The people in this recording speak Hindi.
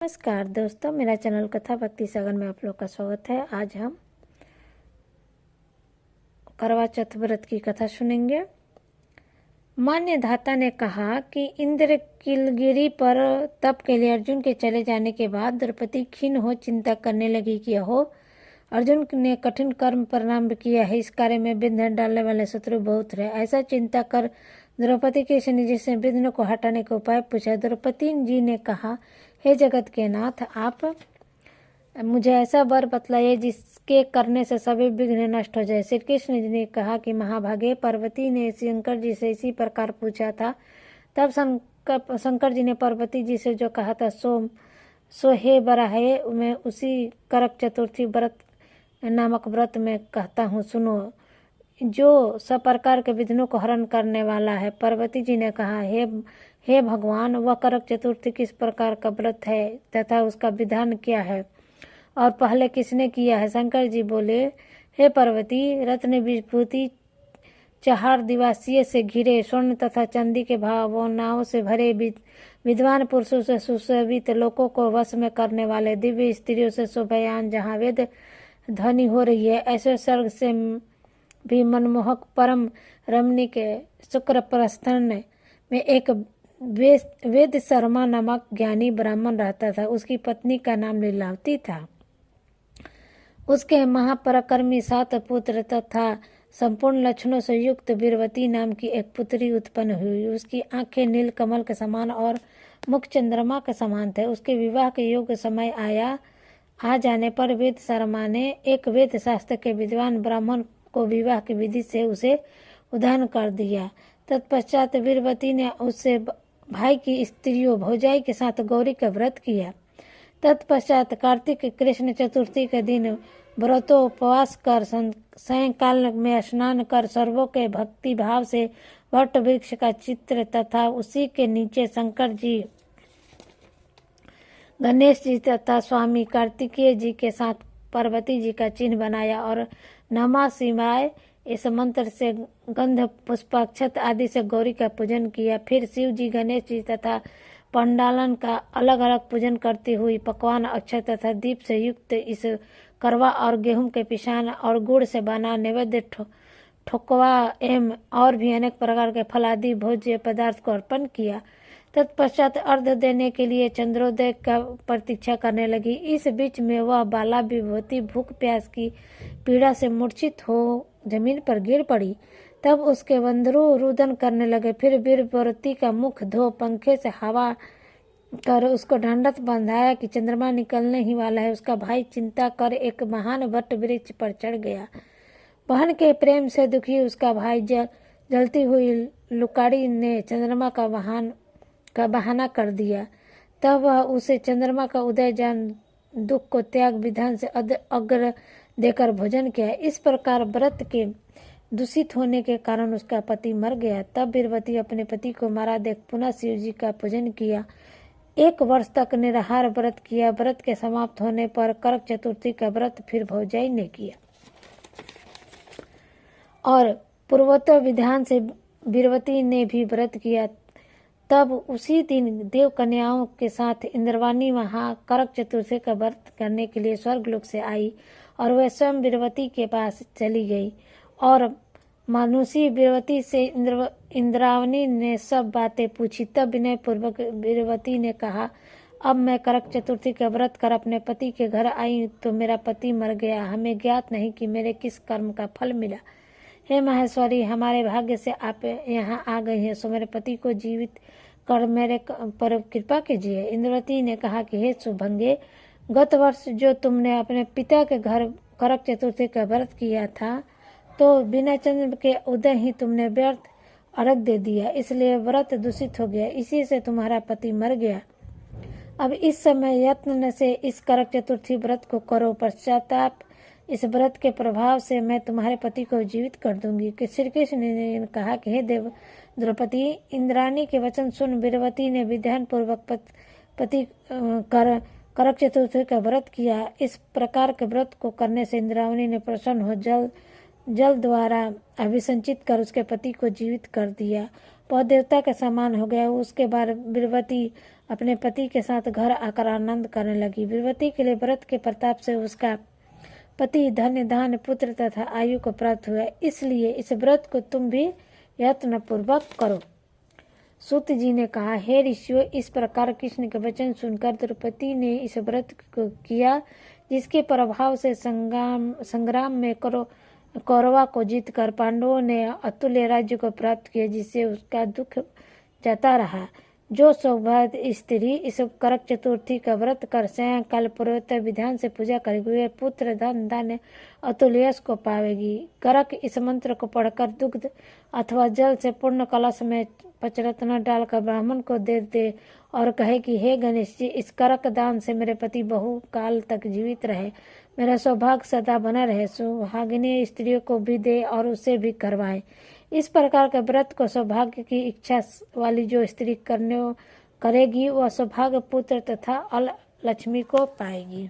नमस्कार दोस्तों, मेरा चैनल कथा भक्ति सागर में आप लोग का स्वागत है। आज हम करवा चौथ व्रत की कथा सुनेंगे। मान्य धाता ने कहा कि इंद्र किलगिरी पर तप के लिए अर्जुन के चले जाने के बाद द्रौपदी खिन्न हो चिंता करने लगी कि हो अर्जुन ने कठिन कर्म प्रारंभ किया है, इस कार्य में विघ्न डालने वाले शत्रु बहुत रहे। ऐसा चिंता कर द्रौपदी के जी से विघ्न को हटाने का उपाय पूछा। द्रौपदी जी ने कहा, हे जगत के नाथ, आप मुझे ऐसा वर बतलाइए जिसके करने से सभी विघ्न नष्ट हो जाए। श्री कृष्ण जी ने कहा कि महाभागे, पार्वती ने शंकर जी से इसी प्रकार पूछा था। तब शंकर जी ने पार्वती जी से जो कहा था सो हे बरा है, मैं उसी करक चतुर्थी व्रत नामक व्रत में कहता हूँ, सुनो, जो सब प्रकार के विघ्नों को हरण करने वाला है। पार्वती जी ने कहा, हे भगवान, वह करक चतुर्थी किस प्रकार का व्रत है तथा उसका विधान क्या है और पहले किसने किया है? शंकर जी बोले, हे पार्वती, रत्न विभूति 4 दिवासीय से घिरे स्वर्ण तथा चांदी के भावनाओं से भरे विद्वान पुरुषों से सुशोभित, लोगों को वश में करने वाले दिव्य स्त्रियों से शोभायान, जहाँ वेद ध्वनि हो रही है, ऐसे स्वर्ग से भी मनमोहक परम रमणीक शुक्र प्रस्थान में एक वेद शर्मा नामक ज्ञानी ब्राह्मण रहता था। उसकी पत्नी का नाम लीलावती था। उसके महापराक्रमी 7 पुत्र तथा संपूर्ण लक्षणों से युक्त वीरवती नाम की एक पुत्री उत्पन्न हुई। उसकी आंखें नील कमल के समान और मुख चंद्रमा के समान थे। उसके विवाह के योग्य समय आ जाने पर वेद शर्मा ने एक वेद शास्त्र के विद्वान ब्राह्मण को विवाह की विधि से उसे उदान कर दिया। तत्पश्चात वीरवती ने उससे भाई की स्त्रियों भौजाई के साथ गौरी का व्रत किया। तत्पश्चात कार्तिक कृष्ण चतुर्थी के दिन व्रतोपवास कर सायंकाल में स्नान कर सर्वों के भक्ति भाव से वट वृक्ष का चित्र तथा उसी के नीचे शंकर जी, गणेश जी तथा स्वामी कार्तिकेय जी के साथ पार्वती जी का चिन्ह बनाया और नमः शिवाय इस मंत्र से गंध पुष्पाक्षत आदि से गौरी का पूजन किया। फिर शिव जी, गणेश जी तथा पंडालन का अलग अलग पूजन करती हुई पकवान, अक्षर तथा दीप से युक्त इस करवा और गेहूं के पिसान और गुड़ से बना नैवेद्य ठोकवा एवं और भी अनेक प्रकार के फल आदि भोज्य पदार्थ को अर्पण किया। तत्पश्चात अर्घ देने के लिए चंद्रोदय का प्रतीक्षा करने लगी। इस बीच में वह बाला विभूति भूख प्यास की पीड़ा से मूर्छित हो जमीन पर गिर पड़ी। तब उसके बंधु रुदन करने लगे। फिर वीरवती का मुख धो पंखे से हवा कर उसको ढंढत बंधाया कि चंद्रमा निकलने ही वाला है। उसका भाई चिंता कर एक महान वट वृक्ष पर चढ़ गया। बहन के प्रेम से दुखी उसका भाई जलती हुई लुकाड़ी ने चंद्रमा का बहाना कर दिया। तब वह उसे चंद्रमा का उदय जान दुख को त्याग विधान से अग्र देकर भोजन किया। इस प्रकार व्रत के दूषित होने के कारण उसका पति मर गया। तब वीरवती अपने पति को मारा देख पुनः शिव जी का पूजन किया। 1 वर्ष तक निराहार व्रत किया। व्रत के समाप्त होने पर करक चतुर्थी का व्रत फिर भौजाई ने किया और पूर्वोत्तर विधान से वीरवती ने भी व्रत किया। तब उसी दिन देव कन्याओं के साथ इंद्रवाणी वहां करक चतुर्थी का व्रत करने के लिए स्वर्गलोक से आई और वह स्वयं वीरवती के पास चली गई और मानुषी वीरवती से इंद्रावणी ने सब बातें पूछी। तब विनय पूर्वक वीरवती ने कहा, अब मैं करक चतुर्थी का व्रत कर अपने पति के घर आई तो मेरा पति मर गया। हमें ज्ञात नहीं कि मेरे किस कर्म का फल मिला। हे माहेश्वरी, हमारे भाग्य से आप यहाँ आ गई हैं, सो मेरे पति को जीवित कर मेरे पर कृपा कीजिए। इंद्रवती ने कहा कि हे शुभंगे, गत वर्ष जो तुमने अपने पिता के घर करक चतुर्थी का व्रत किया था तो बिना चंद्र के उदय ही तुमने व्यर्थ अर्घ दे दिया, इसलिए व्रत दूषित हो गया। इसी से तुम्हारा पति मर गया। अब इस समय यत्न से इस करक चतुर्थी व्रत को करो। पश्चाताप इस व्रत के प्रभाव से मैं तुम्हारे पति को जीवित कर दूंगी। कि श्री कृष्ण ने कहा कि हे देव द्रौपदी, इंद्राणी के वचन सुन वीरवती ने विधान पूर्वक पति करक चतुर्थी का व्रत किया। इस प्रकार के व्रत को करने से इंद्रावणी ने प्रसन्न हो जल द्वारा अभिसंचित कर उसके पति को जीवित कर दिया। वह देवता के समान हो गया। उसके बाद बीरबती अपने पति के साथ घर आकर आनंद करने लगी। बीरबती के लिए व्रत के प्रताप से उसका पति धन्य धान्य पुत्र तथा आयु को प्राप्त हुआ। इसलिए इस व्रत को तुम भी यत्न पूर्वक करो। सूत जी ने कहा, हे ऋषियों, इस प्रकार कृष्ण के वचन सुनकर द्रौपदी ने इस व्रत को किया, जिसके प्रभाव से संग्राम में कौरवा को जीतकर पांडवों ने अतुल्य राज्य को प्राप्त किया, जिससे उसका दुख जाता रहा। जो सौभाग्य स्त्री इस करक चतुर्थी का व्रत कर सायंकाल पूर्वोत्तर विधान से पूजा करेगी, वे पुत्र धन धान्य अतुल्य यश को पावेगी। करक इस मंत्र को पढ़कर दुग्ध अथवा जल से पूर्ण कलश में पंचरत्न डालकर ब्राह्मण को दे और कहे कि हे गणेश जी, इस करक दान से मेरे पति बहु काल तक जीवित रहे, मेरा सौभाग्य सदा बना रहे। सुहागिनी स्त्रियों को भी दे और उसे भी करवाए। इस प्रकार के व्रत को सौभाग्य की इच्छा वाली जो स्त्री करेगी, वह सौभाग्य पुत्र तथा लक्ष्मी को पाएगी।